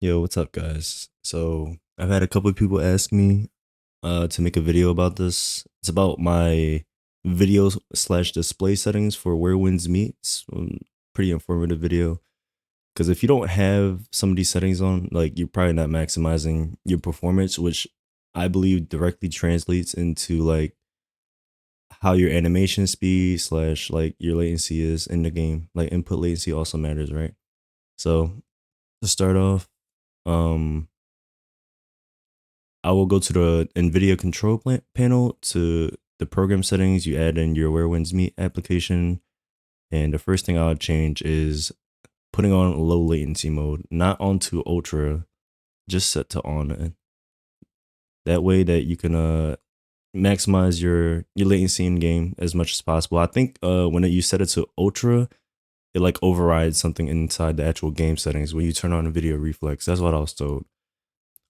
Yo, what's up, guys? So I've had a couple of people ask me to make a video about this. It's about my video slash display settings for where winds meet. It's pretty informative video because if you don't have some of these settings on, like you're probably not maximizing your performance, which I believe directly translates into like how your animation speed slash like your latency is in the game. Like input latency also matters, right? So to start off, um I will go to the Nvidia control panel to the program settings. You add in your Where Winds Meet application, and the first thing I'll change is putting on low latency mode, not onto ultra, just set to on. And that way that you can maximize your latency in game as much as possible. I think when you set it to ultra, it like overrides something inside the actual game settings when you turn on a video reflex. That's what I was told.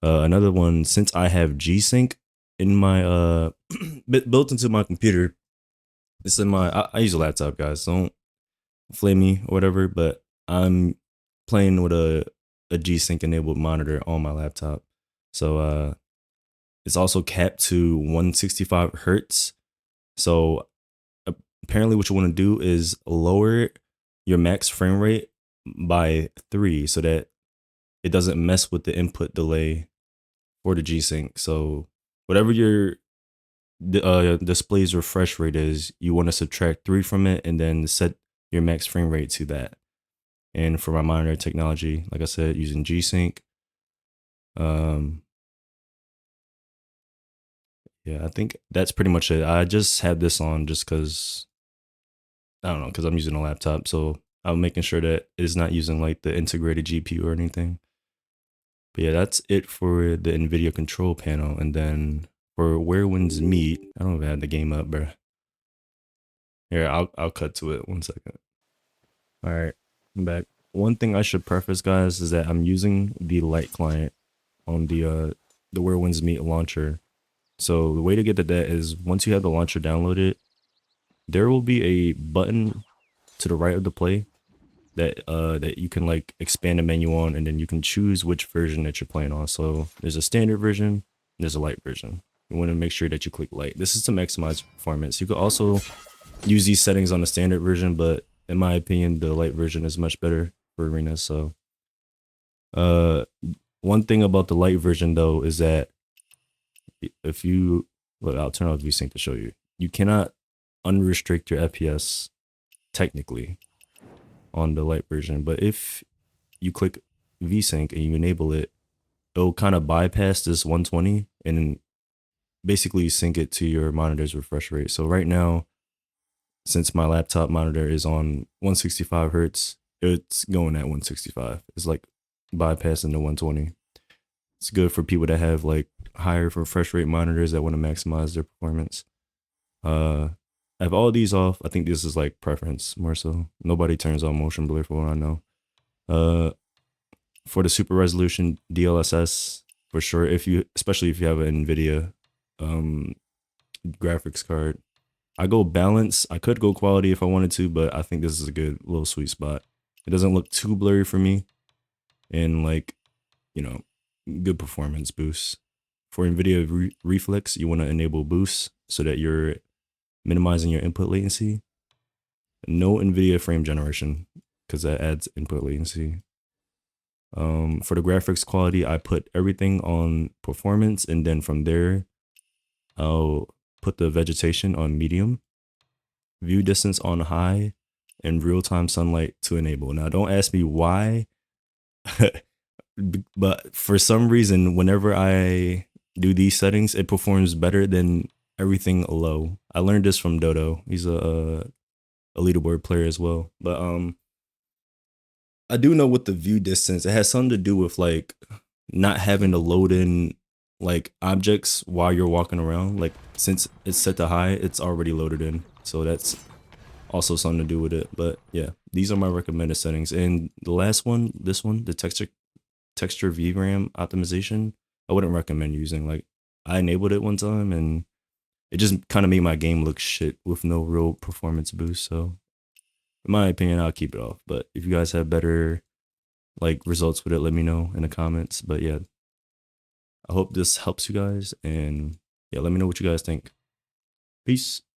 Another one, since I have G-Sync in my built into my computer, it's in my I use a laptop, guys. So don't flame me or whatever, but I'm playing with a G-Sync enabled monitor on my laptop. So it's also capped to 165 hertz. So apparently what you want to do is lower your max frame rate by 3 so that it doesn't mess with the input delay for the G-Sync. So whatever your display's refresh rate is, you want to subtract 3 from it and then set your max frame rate to that. And for my monitor technology, like I said, using G-Sync. Um, yeah, I think that's pretty much it. I just have this on just because, I don't know, because I'm using a laptop. So I'm making sure that it's not using like the integrated GPU or anything. But yeah, that's it for the NVIDIA control panel. And then for where winds meet, I don't even have the game up, bro. Here, I'll cut to it 1 second. All right, I'm back. One thing I should preface, guys, is that I'm using the light client on the Where Winds Meet launcher. So the way to get to that is once you have the launcher downloaded, there will be a button to the right of the play that you can like expand the menu on, and then you can choose which version that you're playing on. So there's a standard version, there's a light version. You want to make sure that you click light. This is to maximize performance. You could also use these settings on the standard version, but in my opinion, the light version is much better for arena. So uh one thing about the light version though is that if you look, I'll turn off VSync to show you. You cannot unrestrict your FPS technically on the light version, but if you click VSync and you enable it, it'll kind of bypass this 120 and basically sync it to your monitor's refresh rate. So right now, since my laptop monitor is on 165 hertz, it's going at 165. It's like bypassing the 120. It's good for people that have like higher refresh rate monitors that want to maximize their performance. I have all these off. I think this is like preference more so. Nobody turns on motion blur for what I know. Uh, for the super resolution DLSS, for sure, if you, especially if you have an Nvidia um graphics card, I go balance. I could go quality if I wanted to, but I think this is a good little sweet spot. It doesn't look too blurry for me, and like, you know, good performance boosts. For NVIDIA Reflex, you want to enable boost so that you're minimizing your input latency. No NVIDIA frame generation because that adds input latency. For the graphics quality, I put everything on performance, and then from there, I'll put the vegetation on medium, view distance on high, and real-time sunlight to enable. Now, don't ask me why, but for some reason, whenever I do these settings, it performs better than everything low. I learned this from Dodo. He's a leaderboard player as well. But I do know with the view distance, it has something to do with like not having to load in like objects while you're walking around. Like since it's set to high, it's already loaded in. So that's also something to do with it. But yeah, these are my recommended settings. And the last one, this one, the texture VRAM optimization, I wouldn't recommend using. Like I enabled it one time and it just kind of made my game look shit with no real performance boost. So in my opinion, I'll keep it off. But if you guys have better like results with it, let me know in the comments. But yeah, I hope this helps you guys, and yeah, let me know what you guys think. Peace.